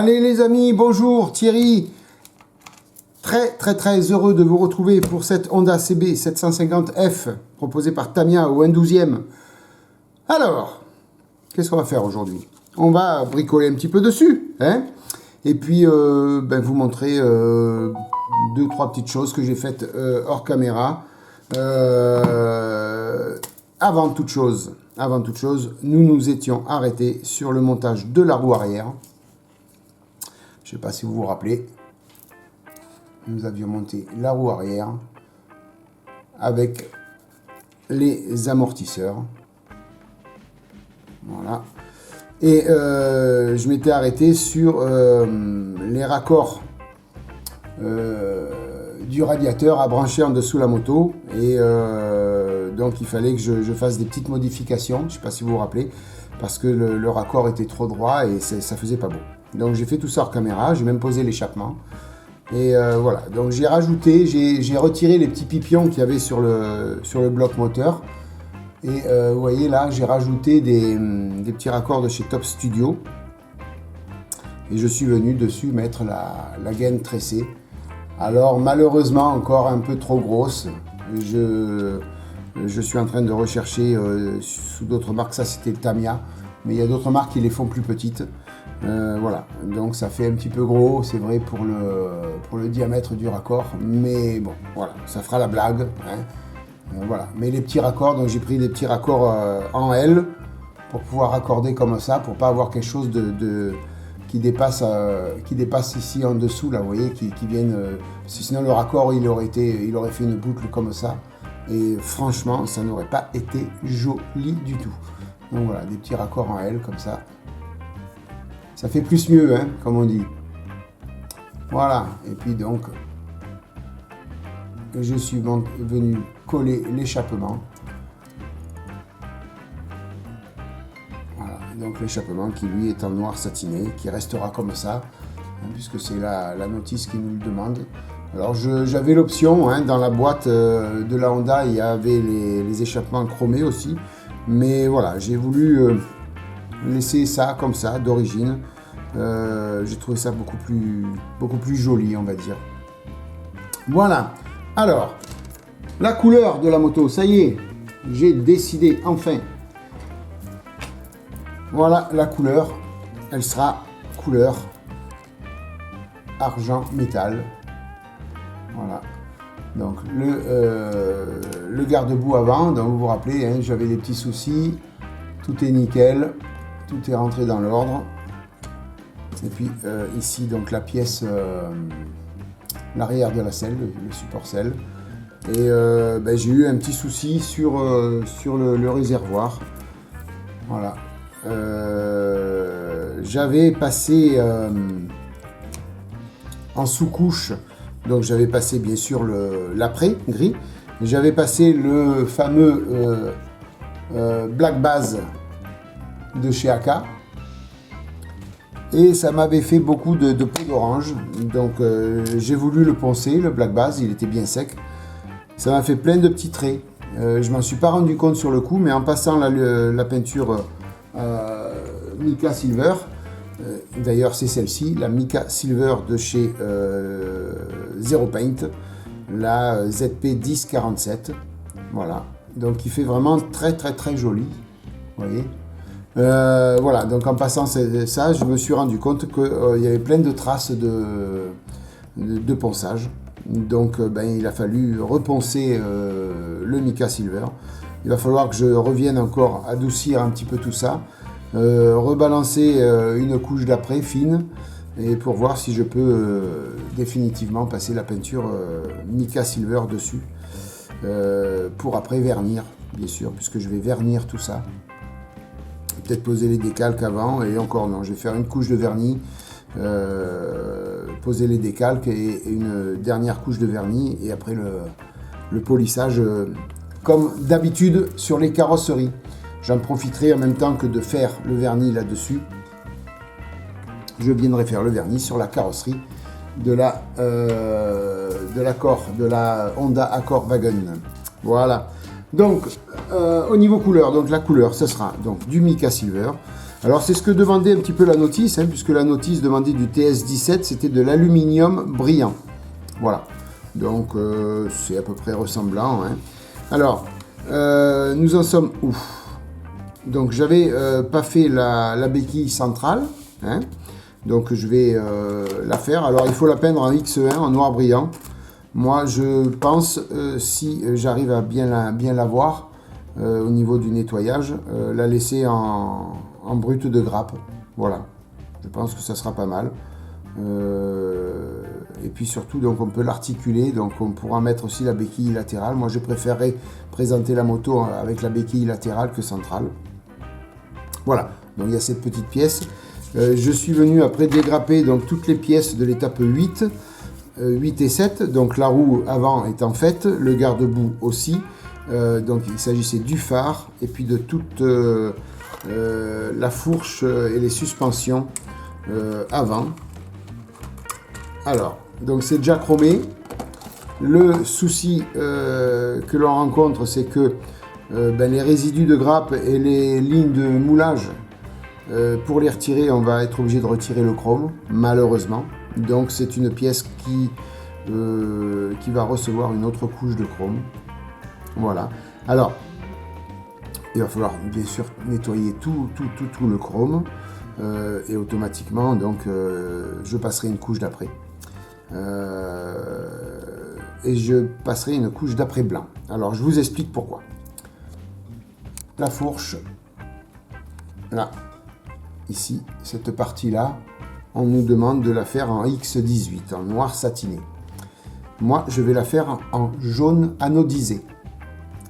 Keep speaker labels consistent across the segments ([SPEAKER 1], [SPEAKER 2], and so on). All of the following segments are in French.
[SPEAKER 1] Allez les amis, bonjour Thierry. Très heureux de vous retrouver pour cette Honda CB 750F proposée par Tamiya au N12e. Alors, qu'est-ce qu'on va faire aujourd'hui? On va bricoler un petit peu dessus, hein, et puis vous montrer deux, trois petites choses que j'ai faites hors caméra. Avant toute chose, nous nous étions arrêtés sur le montage de la roue arrière. Je ne sais pas si vous vous rappelez. Nous avions monté la roue arrière avec les amortisseurs. Voilà. Et je m'étais arrêté sur les raccords du radiateur à brancher en dessous la moto. Et donc il fallait que je fasse des petites modifications. Je ne sais pas si vous vous rappelez. Parce que le raccord était trop droit et ça faisait pas beau. Donc j'ai fait tout ça hors caméra. J'ai même posé l'échappement. Et voilà, donc j'ai rajouté, j'ai retiré les petits pipions qu'il y avait sur le bloc moteur. Et vous voyez là, j'ai rajouté des petits raccords de chez Top Studio. Et je suis venu dessus mettre la gaine tressée. Alors malheureusement encore un peu trop grosse. Je suis en train de rechercher sous d'autres marques, ça c'était le Tamiya. Mais il y a d'autres marques qui les font plus petites. Voilà, donc ça fait un petit peu gros, c'est vrai pour le diamètre du raccord, mais bon, voilà, ça fera la blague, hein. Voilà, mais les petits raccords, donc j'ai pris des petits raccords en L pour pouvoir raccorder comme ça, pour pas avoir quelque chose qui dépasse ici en dessous, là, vous voyez, qui viennent, sinon le raccord il aurait fait une boucle comme ça, et franchement, ça n'aurait pas été joli du tout. Donc voilà, des petits raccords en L comme ça. Ça fait plus mieux, hein, comme on dit. Voilà. Et puis donc, je suis venu coller l'échappement. Voilà. Donc l'échappement qui lui est en noir satiné, qui restera comme ça, hein, puisque c'est la notice qui nous le demande. Alors j'avais l'option, hein, dans la boîte de la Honda, il y avait les échappements chromés aussi. Mais voilà, j'ai voulu laisser ça comme ça, d'origine. J'ai trouvé ça beaucoup plus joli, on va dire. Voilà. Alors, la couleur de la moto, ça y est, j'ai décidé enfin. Voilà la couleur. Elle sera couleur argent métal. Voilà. Donc le garde-boue avant, donc vous vous rappelez, hein, j'avais des petits soucis. Tout est nickel. Tout est rentré dans l'ordre. Et puis ici, donc la pièce, l'arrière de la selle, le support selle. Et j'ai eu un petit souci sur le réservoir. Voilà. J'avais passé en sous-couche, donc j'avais passé bien sûr l'après gris. J'avais passé le fameux Black Base de chez AK. Et ça m'avait fait beaucoup de peau d'orange, donc j'ai voulu le poncer, le Black Base, il était bien sec. Ça m'a fait plein de petits traits. Je m'en suis pas rendu compte sur le coup, mais en passant la peinture Mica Silver, d'ailleurs c'est celle-ci, la Mica Silver de chez Zero Paint, la ZP 1047, voilà. Donc il fait vraiment très joli, vous voyez. Voilà, donc en passant ça, je me suis rendu compte qu'il y avait plein de traces de ponçage. Donc il a fallu reponcer le Mica Silver. Il va falloir que je revienne encore adoucir un petit peu tout ça, rebalancer une couche d'après fine, et pour voir si je peux définitivement passer la peinture Mica Silver dessus, pour après vernir, bien sûr, puisque je vais vernir tout ça. Peut-être poser les décalques avant, et encore non, je vais faire une couche de vernis, poser les décalques et une dernière couche de vernis, et après le polissage comme d'habitude sur les carrosseries. J'en profiterai en même temps que de faire le vernis là-dessus. Je viendrai faire le vernis sur la carrosserie de la Honda Accord Wagon. Voilà. Donc, au niveau couleur, donc la couleur, ce sera donc du Mica Silver. Alors c'est ce que demandait un petit peu la notice, hein, puisque la notice demandait du TS17, c'était de l'aluminium brillant. Voilà, donc c'est à peu près ressemblant. Hein. Alors, nous en sommes où? Donc j'avais pas fait la béquille centrale, hein, donc je vais la faire. Alors il faut la peindre en X1, en noir brillant. Moi je pense, si j'arrive à bien la voir au niveau du nettoyage, la laisser en brut de grappe. Voilà, je pense que ça sera pas mal. Et puis surtout, donc on peut l'articuler, donc on pourra mettre aussi la béquille latérale. Moi je préférerais présenter la moto avec la béquille latérale que centrale. Voilà, donc il y a cette petite pièce. Je suis venu après dégrapper donc toutes les pièces de l'étape 8, 8 et 7. Donc la roue avant étant faite, le garde-boue aussi. Donc il s'agissait du phare et puis de toute la fourche et les suspensions avant. Alors, donc c'est déjà chromé. Le souci que l'on rencontre, c'est que les résidus de grappe et les lignes de moulage, pour les retirer, on va être obligé de retirer le chrome, malheureusement. Donc c'est une pièce qui va recevoir une autre couche de chrome. Voilà. Alors, il va falloir bien sûr nettoyer tout le chrome. Et automatiquement, donc, je passerai une couche d'après. Et je passerai une couche d'après blanc. Alors, je vous explique pourquoi. La fourche, là, ici, cette partie-là, on nous demande de la faire en X18, en noir satiné. Moi, je vais la faire en jaune anodisé.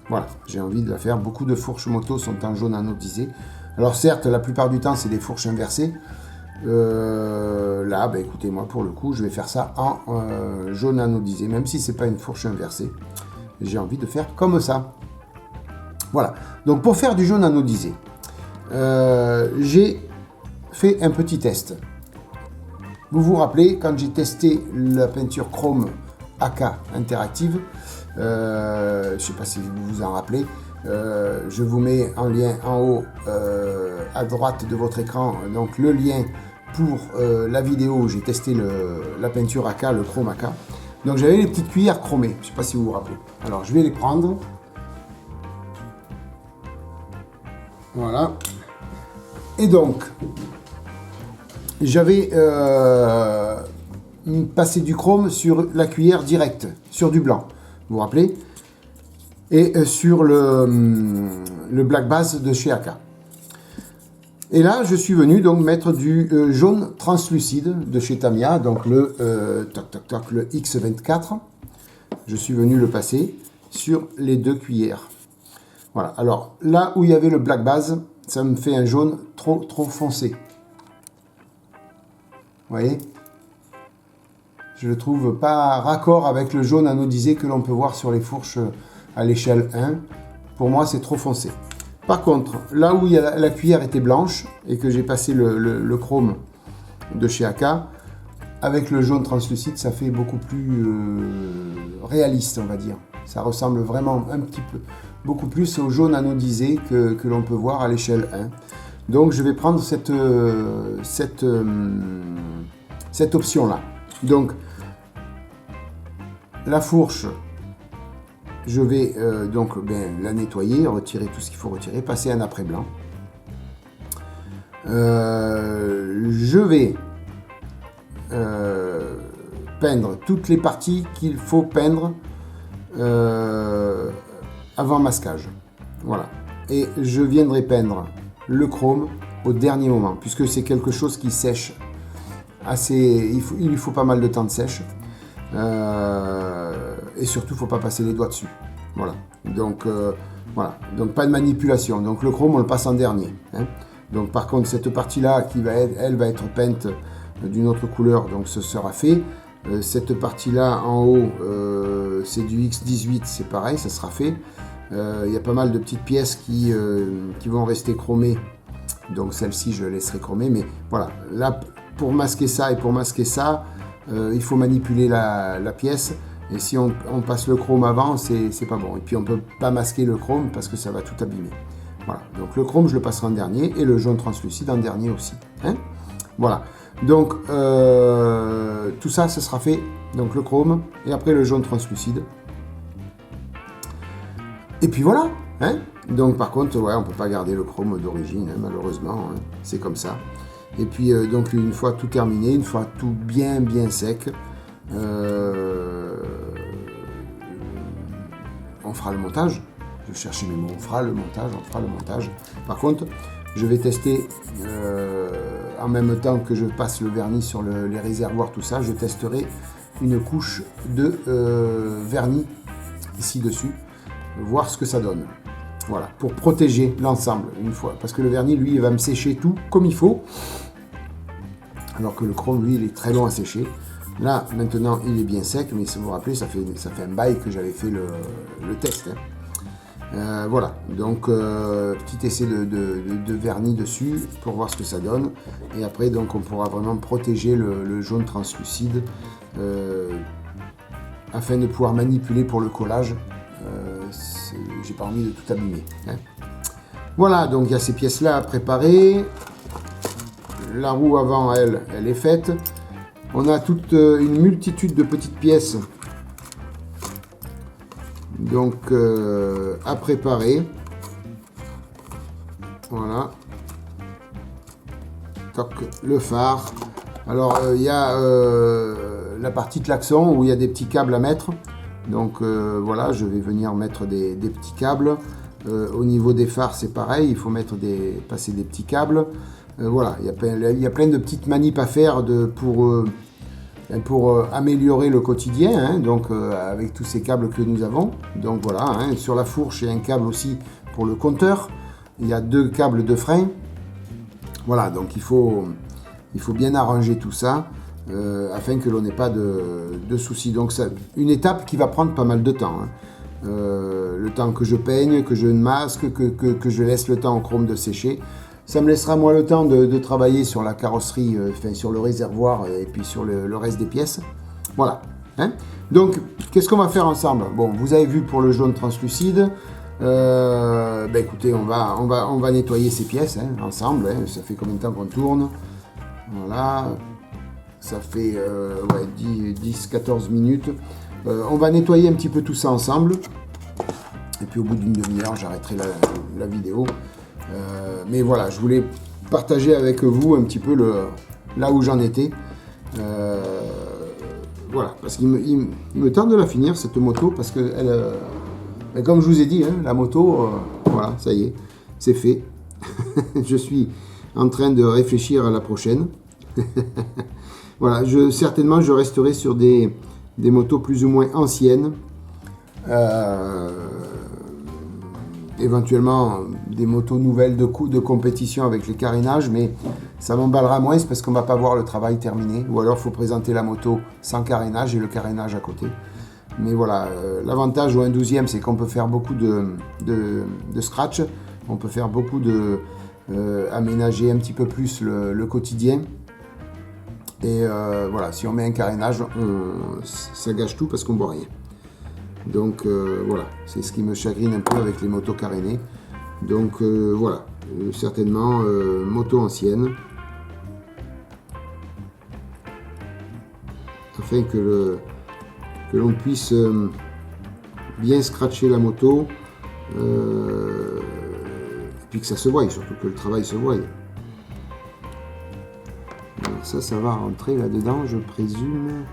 [SPEAKER 1] Voilà, j'ai envie de la faire. Beaucoup de fourches moto sont en jaune anodisé. Alors certes, la plupart du temps, c'est des fourches inversées. Là, écoutez, moi, pour le coup, je vais faire ça en jaune anodisé. Même si c'est pas une fourche inversée, j'ai envie de faire comme ça. Voilà, donc pour faire du jaune anodisé, j'ai fait un petit test. Vous vous rappelez, quand j'ai testé la peinture chrome AK interactive, je ne sais pas si vous vous en rappelez, je vous mets en lien en haut à droite de votre écran, donc le lien pour la vidéo où j'ai testé la peinture AK, le chrome AK. Donc j'avais les petites cuillères chromées, je ne sais pas si vous vous rappelez. Alors je vais les prendre. Voilà. Et donc, j'avais passé du chrome sur la cuillère directe, sur du blanc. Vous vous rappelez? Et sur le Black Bass de chez AK. Et là, je suis venu donc mettre du jaune translucide de chez Tamiya, donc le X24. Je suis venu le passer sur les deux cuillères. Voilà, alors là où il y avait le Black Bass, ça me fait un jaune trop foncé. Vous voyez? Je le trouve pas raccord avec le jaune anodisé que l'on peut voir sur les fourches à l'échelle 1. Pour moi, c'est trop foncé. Par contre, là où la cuillère était blanche et que j'ai passé le chrome de chez AK, avec le jaune translucide, ça fait beaucoup plus réaliste, on va dire. Ça ressemble vraiment un petit peu, beaucoup plus au jaune anodisé que l'on peut voir à l'échelle 1. Donc je vais prendre cette option-là. Donc la fourche, je vais la nettoyer, retirer tout ce qu'il faut retirer, passer un après blanc. Je vais peindre toutes les parties qu'il faut peindre avant masquage. Voilà. Et je viendrai peindre le chrome au dernier moment, puisque c'est quelque chose qui sèche assez. Il lui faut pas mal de temps de sèche. Et surtout, il ne faut pas passer les doigts dessus. Voilà. Donc, voilà. Donc, pas de manipulation. Donc, le chrome, on le passe en dernier. Hein. Donc, par contre, cette partie-là, elle va être peinte d'une autre couleur, donc ce sera fait. Cette partie-là, en haut, c'est du X18, c'est pareil, ça sera fait. Il y a pas mal de petites pièces qui vont rester chromées. Donc, celle-ci, je laisserai chromer. Mais voilà, là, pour masquer ça et pour masquer ça, il faut manipuler la pièce. Et si on passe le chrome avant, c'est pas bon. Et puis on ne peut pas masquer le chrome parce que ça va tout abîmer. Voilà, donc le chrome je le passerai en dernier et le jaune translucide en dernier aussi. Hein, voilà, donc tout ça, ça sera fait, donc le chrome et après le jaune translucide. Et puis voilà, hein. Donc par contre, ouais, on peut pas garder le chrome d'origine, hein, malheureusement, hein, c'est comme ça. Et puis donc une fois tout terminé, une fois tout bien sec, on fera le montage. Je cherchais mes mots, on fera le montage. Par contre, je vais tester en même temps que je passe le vernis sur les réservoirs, tout ça, je testerai une couche de vernis ici dessus, voir ce que ça donne. Voilà, pour protéger l'ensemble une fois, parce que le vernis, lui, il va me sécher tout comme il faut, alors que le chrome, lui, il est très long à sécher. Là, maintenant, il est bien sec, mais si vous vous rappelez, ça fait un bail que j'avais fait le test. Hein. Voilà, donc petit essai de vernis dessus pour voir ce que ça donne. Et après, donc, on pourra vraiment protéger le jaune translucide afin de pouvoir manipuler pour le collage. J'ai pas envie de tout abîmer. Hein. Voilà, donc il y a ces pièces-là à préparer. La roue avant, elle est faite. On a toute une multitude de petites pièces donc à préparer. Voilà. Toc, le phare. Alors il y a la partie klaxon où il y a des petits câbles à mettre. Donc voilà, je vais venir mettre des petits câbles. Au niveau des phares, c'est pareil, il faut passer des petits câbles. Voilà, il y a plein de petites manips à faire pour améliorer le quotidien, hein, donc avec tous ces câbles que nous avons. Donc voilà, hein, sur la fourche, il y a un câble aussi pour le compteur. Il y a 2 câbles de frein. Voilà, donc il faut bien arranger tout ça. Afin que l'on n'ait pas de soucis. Donc c'est une étape qui va prendre pas mal de temps. Hein. Le temps que je peigne, que je masque, que je laisse le temps au chrome de sécher. Ça me laissera moi le temps de travailler sur la carrosserie, sur le réservoir et puis sur le reste des pièces. Voilà. Hein. Donc qu'est-ce qu'on va faire ensemble? Bon, vous avez vu pour le jaune translucide. Écoutez, on va nettoyer ces pièces hein, ensemble. Hein. Ça fait combien de temps qu'on tourne? Voilà. Ça fait 10-14 minutes. On va nettoyer un petit peu tout ça ensemble. Et puis au bout d'une demi-heure, j'arrêterai la vidéo. Mais voilà, je voulais partager avec vous un petit peu là où j'en étais. Voilà, parce qu'il me tente de la finir, cette moto, parce que comme je vous ai dit, hein, la moto, voilà, ça y est, c'est fait. Je suis en train de réfléchir à la prochaine. Voilà, certainement je resterai sur des motos plus ou moins anciennes, éventuellement des motos nouvelles de compétition avec les carénages, mais ça m'emballera moins parce qu'on ne va pas voir le travail terminé, ou alors il faut présenter la moto sans carénage et le carénage à côté. Mais voilà, l'avantage au 1/12e, c'est qu'on peut faire beaucoup de scratch, on peut faire beaucoup aménager un petit peu plus le quotidien. Et voilà, si on met un carénage, ça gâche tout parce qu'on ne voit rien. Donc voilà, c'est ce qui me chagrine un peu avec les motos carénées. Donc voilà, certainement moto ancienne. Afin que l'on puisse bien scratcher la moto. Et puis que ça se voie, surtout que le travail se voie. Ça va rentrer là-dedans, je présume.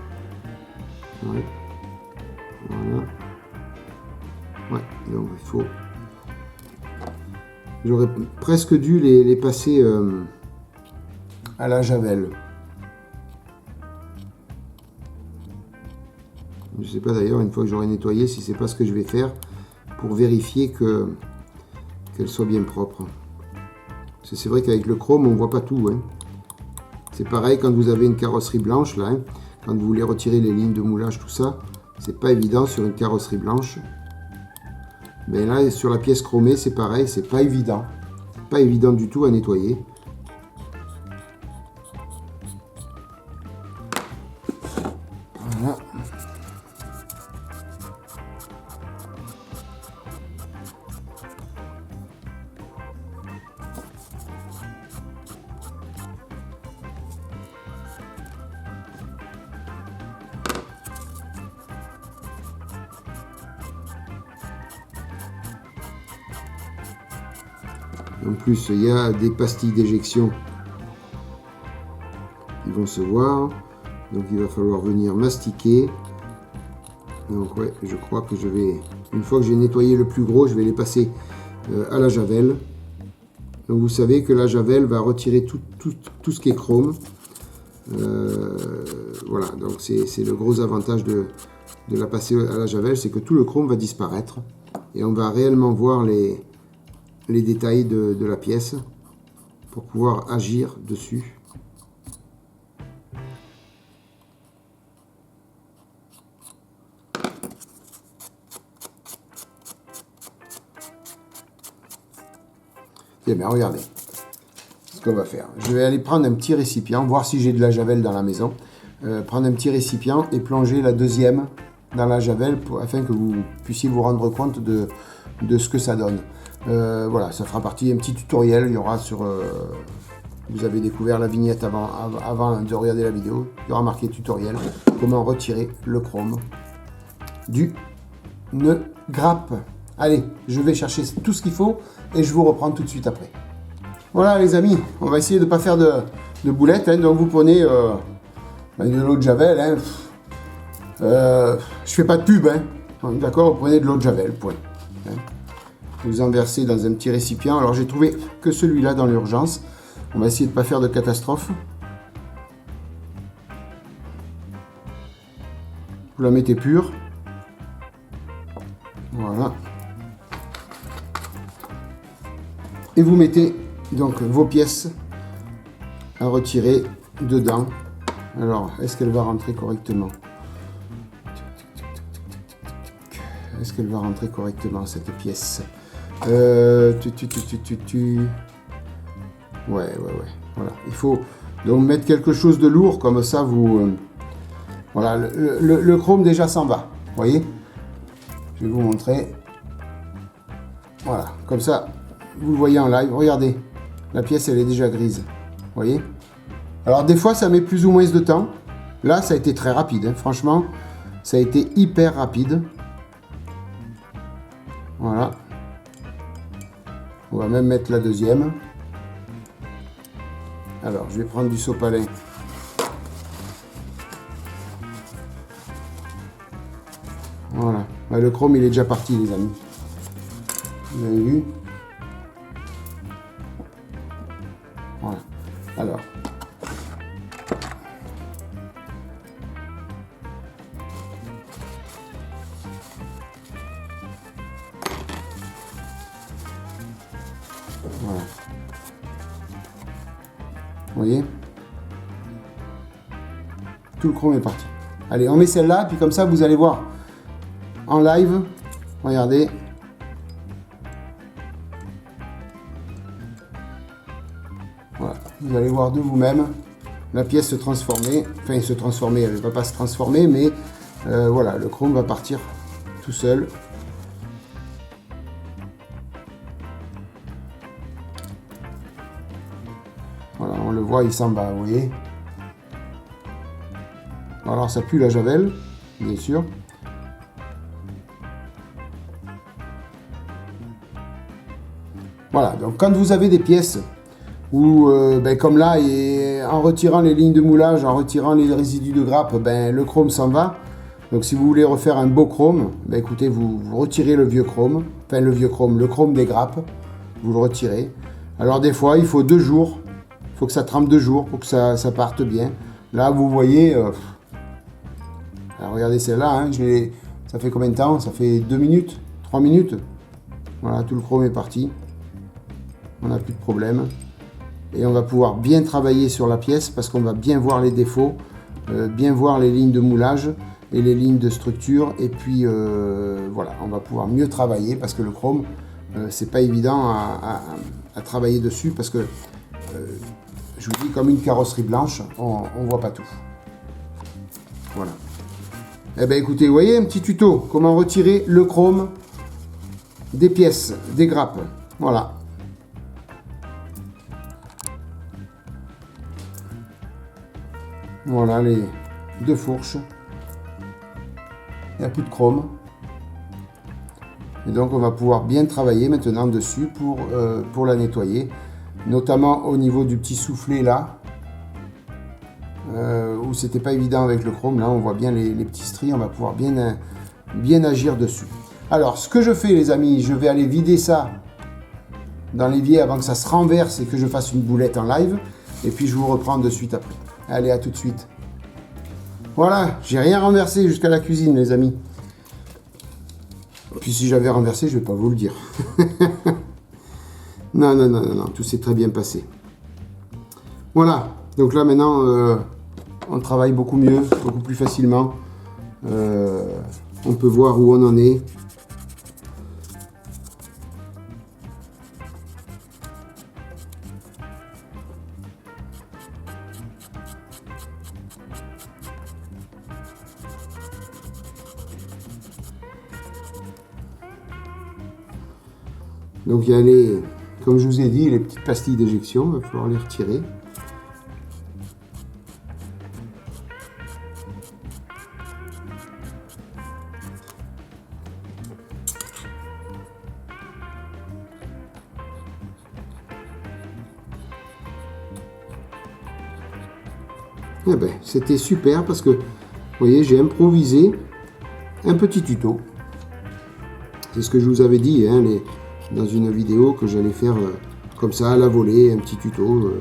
[SPEAKER 1] Ouais. Voilà. Ouais, donc il faut... J'aurais presque dû les passer à la javel. Je sais pas d'ailleurs, une fois que j'aurai nettoyé, si c'est pas ce que je vais faire pour vérifier qu'elle soit bien propre. Parce que c'est vrai qu'avec le chrome, on voit pas tout. Hein. C'est pareil quand vous avez une carrosserie blanche, là, hein, quand vous voulez retirer les lignes de moulage, tout ça, c'est pas évident sur une carrosserie blanche. Mais là, sur la pièce chromée, c'est pareil, c'est pas évident. Pas évident du tout à nettoyer. Voilà. En plus, il y a des pastilles d'éjection qui vont se voir. Donc il va falloir venir mastiquer. Donc ouais, je crois que je vais, une fois que j'ai nettoyé le plus gros, je vais les passer à la javel. Donc vous savez que la javel va retirer tout ce qui est chrome. Voilà, donc c'est le gros avantage de la passer à la javel, c'est que tout le chrome va disparaître. Et on va réellement voir les détails de la pièce pour pouvoir agir dessus. Eh bien, regardez ce qu'on va faire. Je vais aller prendre un petit récipient, voir si j'ai de la javel dans la maison. Prendre un petit récipient et plonger la deuxième dans la javel afin que vous puissiez vous rendre compte de ce que ça donne. Voilà, ça fera partie d'un petit tutoriel. Il y aura sur... vous avez découvert la vignette avant de regarder la vidéo. Il y aura marqué tutoriel. Comment retirer le chrome d'une grappe. Allez, je vais chercher tout ce qu'il faut et je vous reprends tout de suite après. Voilà les amis, on va essayer de ne pas faire de boulettes. Hein, donc vous prenez de l'eau de javel. Hein, je fais pas de pub. Hein, d'accord, vous prenez de l'eau de javel, point. Hein, vous en versez dans un petit récipient. Alors j'ai trouvé que celui-là dans l'urgence. On va essayer de ne pas faire de catastrophe. Vous la mettez pure. Voilà. Et vous mettez donc vos pièces à retirer dedans. Alors, est-ce qu'elle va rentrer correctement? Est-ce qu'elle va rentrer correctement, cette pièce? Ouais. Voilà. Il faut donc mettre quelque chose de lourd, comme ça vous... voilà, le chrome déjà s'en va. Vous voyez? Je vais vous montrer. Voilà, comme ça, vous le voyez en live. Regardez, la pièce, elle est déjà grise. Vous voyez? Alors, des fois, ça met plus ou moins de temps. Là, ça a été très rapide. Hein. Franchement, ça a été hyper rapide. Voilà. On va même mettre la deuxième. Alors, je vais prendre du sopalin. Voilà. Bah, le chrome, il est déjà parti, les amis. Vous avez vu? Voilà. Alors. Voilà. Vous voyez? Tout le chrome est parti. Allez, on met celle-là, puis comme ça, vous allez voir en live. Regardez. Voilà. Vous allez voir de vous-même la pièce se transformer. Enfin, se transformer, elle ne va pas se transformer, mais voilà, le chrome va partir tout seul. Voilà, on le voit, il s'en va, vous voyez. Alors, ça pue la javel, bien sûr. Voilà, donc quand vous avez des pièces où, comme là, et en retirant les lignes de moulage, en retirant les résidus de grappe, le chrome s'en va. Donc si vous voulez refaire un beau chrome, écoutez, vous retirez le vieux chrome, enfin le chrome des grappes, vous le retirez. Alors des fois, il faut 2 jours, il faut que ça trempe 2 jours pour que ça parte bien. Là, vous voyez, alors, regardez celle-là, hein, ça fait combien de temps? Ça fait 2 minutes, 3 minutes. Voilà, tout le chrome est parti. On n'a plus de problème. Et on va pouvoir bien travailler sur la pièce parce qu'on va bien voir les défauts, bien voir les lignes de moulage et les lignes de structure. Et puis voilà, on va pouvoir mieux travailler parce que le chrome, c'est pas évident à travailler dessus parce que je vous dis, comme une carrosserie blanche, on voit pas tout. Voilà. Eh bien écoutez, vous voyez un petit tuto, comment retirer le chrome des pièces, des grappes. Voilà. Voilà les 2 fourches. Il n'y a plus de chrome. Et donc on va pouvoir bien travailler maintenant dessus pour la nettoyer. Notamment au niveau du petit soufflet là, où c'était pas évident avec le chrome. Là on voit bien les petits stries, on va pouvoir bien agir dessus. Alors ce que je fais les amis, je vais aller vider ça dans l'évier avant que ça se renverse et que je fasse une boulette en live. Et puis je vous reprends de suite après. Allez, à tout de suite. Voilà, j'ai rien renversé jusqu'à la cuisine les amis. Puis si j'avais renversé, je vais pas vous le dire. Non, tout s'est très bien passé. Voilà, donc là maintenant, on travaille beaucoup mieux, beaucoup plus facilement. On peut voir où on en est. Donc il y a les, comme je vous ai dit, les petites pastilles d'éjection, il va falloir les retirer. Eh ben, c'était super parce que, vous voyez, j'ai improvisé un petit tuto. C'est ce que je vous avais dit hein, dans une vidéo que j'allais faire comme ça à la volée, un petit tuto.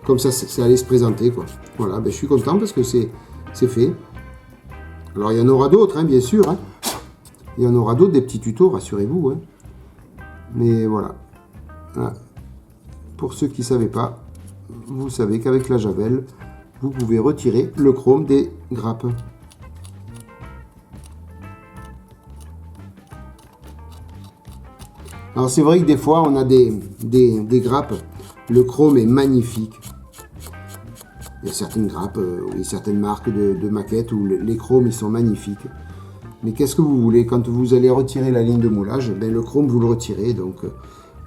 [SPEAKER 1] Comme ça allait se présenter quoi. Voilà, ben, je suis content parce que c'est fait. Alors il y en aura d'autres, hein, bien sûr. Hein. Il y en aura d'autres, des petits tutos, rassurez-vous. Hein. Mais voilà. Voilà. Pour ceux qui ne savaient pas, vous savez qu'avec la javel, vous pouvez retirer le chrome des grappes. Alors c'est vrai que des fois on a des grappes, le chrome est magnifique. Il y a certaines grappes, et certaines marques de maquettes où les chromes ils sont magnifiques. Mais qu'est-ce que vous voulez, quand vous allez retirer la ligne de moulage, ben, le chrome vous le retirez. Donc,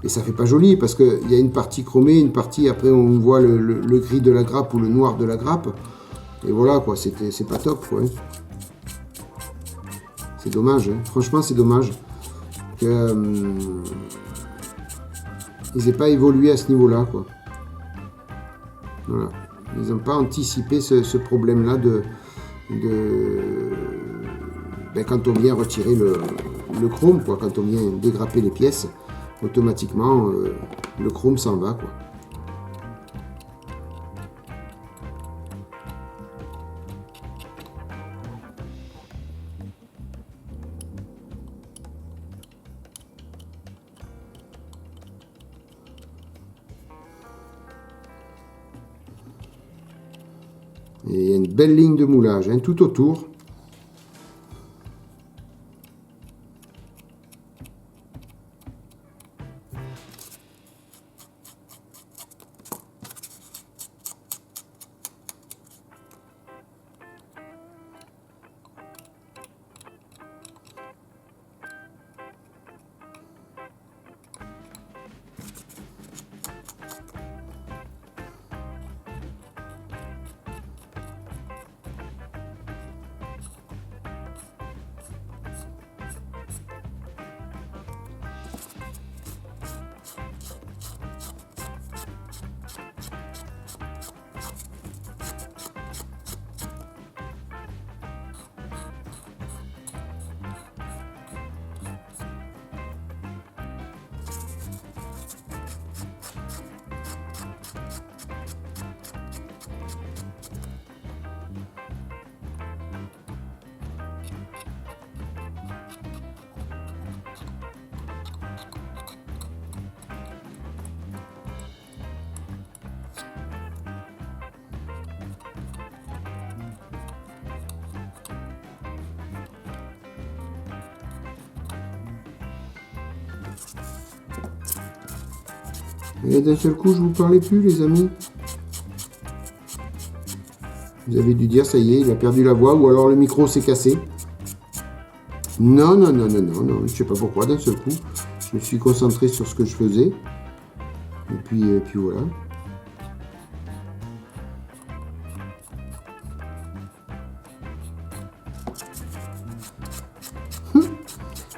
[SPEAKER 1] et ça fait pas joli parce qu'il y a une partie chromée, une partie après on voit le gris de la grappe ou le noir de la grappe. Et voilà quoi, c'est pas top quoi. C'est dommage, hein. Franchement c'est dommage. Que, ils n'aient pas évolué à ce niveau-là, quoi. Voilà. Ils n'ont pas anticipé ce problème-là ben, quand on vient retirer le chrome, quoi, quand on vient dégrapper les pièces, automatiquement, le chrome s'en va, quoi. Et il y a une belle ligne de moulage hein, tout autour. Et d'un seul coup, je vous parlais plus, les amis. Vous avez dû dire, ça y est, il a perdu la voix, ou alors le micro s'est cassé. Non, je sais pas pourquoi, d'un seul coup. Je me suis concentré sur ce que je faisais. Et puis voilà.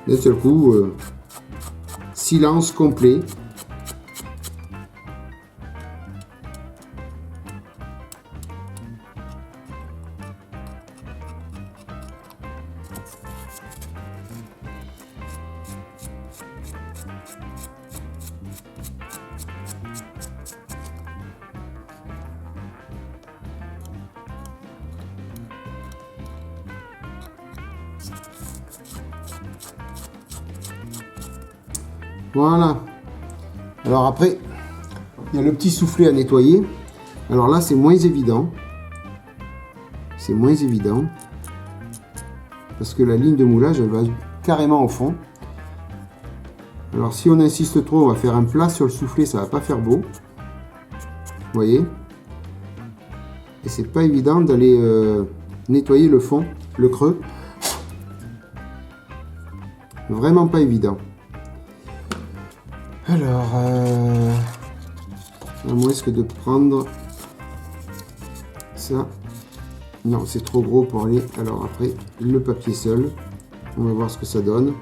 [SPEAKER 1] d'un seul coup, silence complet. Voilà. Alors après, il y a le petit soufflet à nettoyer. Alors là, c'est moins évident. C'est moins évident. Parce que la ligne de moulage, elle va carrément au fond. Alors si on insiste trop, on va faire un plat sur le soufflet, ça va pas faire beau. Vous voyez? Et c'est pas évident d'aller nettoyer le fond, le creux. Vraiment pas évident. Alors, à moins que de prendre ça. Non, c'est trop gros pour aller. Alors après, le papier seul. On va voir ce que ça donne.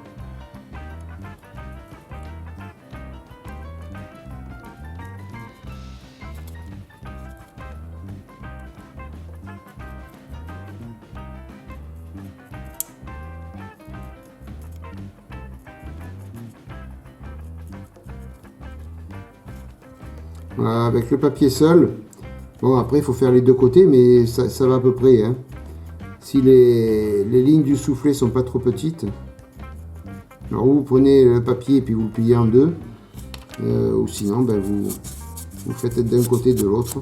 [SPEAKER 1] Voilà, avec le papier seul. Bon, après, il faut faire les deux côtés, mais ça va à peu près. Hein. Si les lignes du soufflet sont pas trop petites, alors vous prenez le papier et puis vous le pliez en deux. Ou sinon, ben, vous faites d'un côté et de l'autre.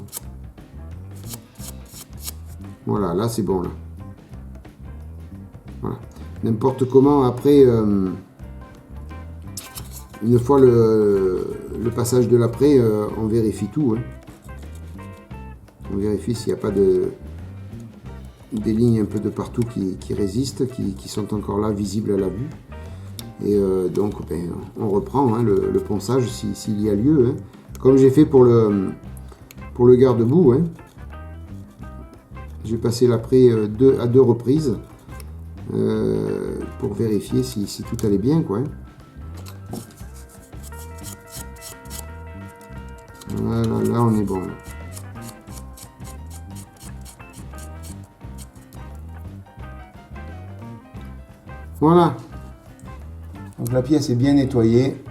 [SPEAKER 1] Voilà, là c'est bon. Là. Voilà. N'importe comment, après, une fois le passage de l'après, on vérifie tout. Hein. On vérifie s'il n'y a pas des lignes un peu de partout qui résistent, qui sont encore là, visibles à la vue. Et donc, ben, on reprend hein, le ponçage s'il y a lieu. Hein. Comme j'ai fait pour le garde-boue. Hein. J'ai passé l'après à deux reprises pour vérifier si tout allait bien. Quoi, hein. Voilà, là on est bon. Là. Voilà. Donc la pièce est bien nettoyée.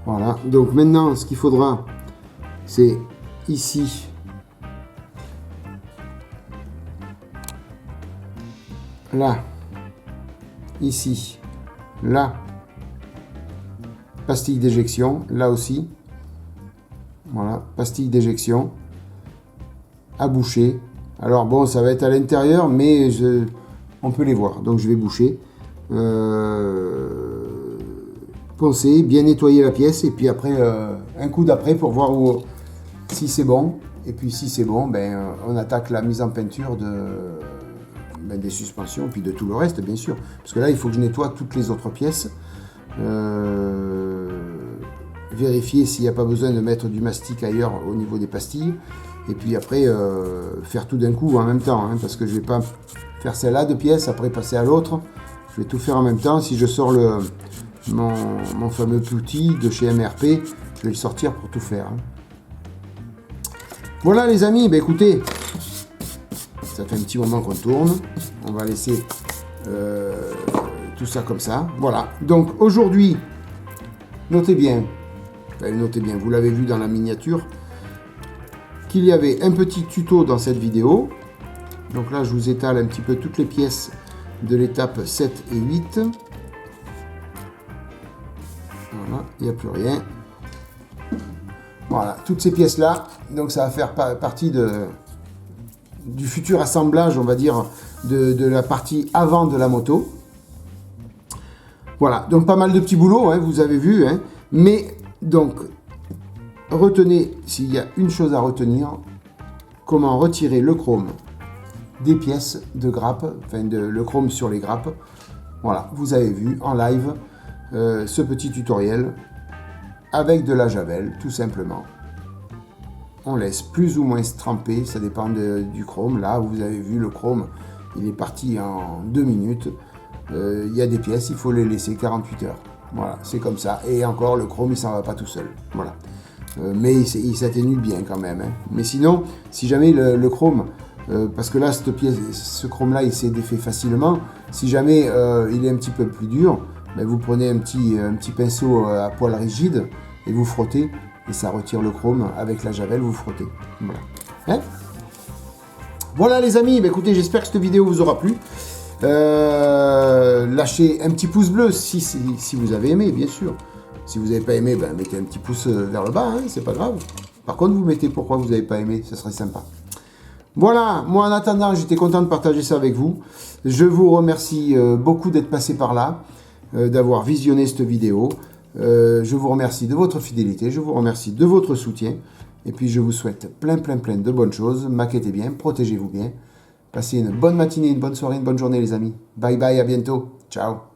[SPEAKER 1] Voilà. Donc maintenant, ce qu'il faudra, c'est ici. Là. Ici. Là. Pastille d'éjection. Là aussi. Voilà. Pastille d'éjection. À boucher. Alors bon, ça va être à l'intérieur, mais on peut les voir. Donc je vais boucher. Poncer, bien nettoyer la pièce. Et puis après, un coup d'après pour voir si c'est bon. Et puis si c'est bon, ben, on attaque la mise en peinture des suspensions. Puis de tout le reste, bien sûr. Parce que là, il faut que je nettoie toutes les autres pièces. Vérifier s'il n'y a pas besoin de mettre du mastic ailleurs au niveau des pastilles. Et puis après, faire tout d'un coup en même temps, hein, parce que je ne vais pas faire celle-là de pièces, après passer à l'autre. Je vais tout faire en même temps. Si je sors mon fameux outil de chez MRP, je vais le sortir pour tout faire. Hein. Voilà les amis, ben écoutez, ça fait un petit moment qu'on tourne. On va laisser tout ça comme ça. Voilà, donc aujourd'hui, notez bien, vous l'avez vu dans la miniature, qu'il y avait un petit tuto dans cette vidéo. Donc là, je vous étale un petit peu toutes les pièces de l'étape 7 et 8. Voilà, il n'y a plus rien. Voilà, toutes ces pièces-là. Donc ça va faire partie du futur assemblage, on va dire, de la partie avant de la moto. Voilà, donc pas mal de petits boulots, hein, vous avez vu. Hein, mais donc... Retenez, s'il y a une chose à retenir, comment retirer le chrome des pièces de grappe, enfin le chrome sur les grappes. Voilà, vous avez vu en live ce petit tutoriel avec de la javel, tout simplement. On laisse plus ou moins se tremper, ça dépend du chrome. Là, vous avez vu le chrome, il est parti en 2 minutes. Il y a des pièces, il faut les laisser 48 heures. Voilà, c'est comme ça. Et encore, le chrome, il s'en va pas tout seul. Voilà. Mais il s'atténue bien quand même. Hein. Mais sinon, si jamais le chrome, parce que là, ce chrome-là, il s'est défait facilement. Si jamais il est un petit peu plus dur, ben vous prenez un petit pinceau à poil rigide et vous frottez. Et ça retire le chrome. Avec la javel, vous frottez. Voilà. Hein? Voilà les amis, ben écoutez, j'espère que cette vidéo vous aura plu. Lâchez un petit pouce bleu si vous avez aimé, bien sûr. Si vous n'avez pas aimé, ben, mettez un petit pouce vers le bas, hein, c'est pas grave. Par contre, vous mettez pourquoi vous n'avez pas aimé, ça serait sympa. Voilà, moi en attendant, j'étais content de partager ça avec vous. Je vous remercie beaucoup d'être passé par là, d'avoir visionné cette vidéo. Je vous remercie de votre fidélité, je vous remercie de votre soutien. Et puis je vous souhaite plein de bonnes choses. Maquettez bien, protégez-vous bien. Passez une bonne matinée, une bonne soirée, une bonne journée les amis. Bye bye, à bientôt. Ciao.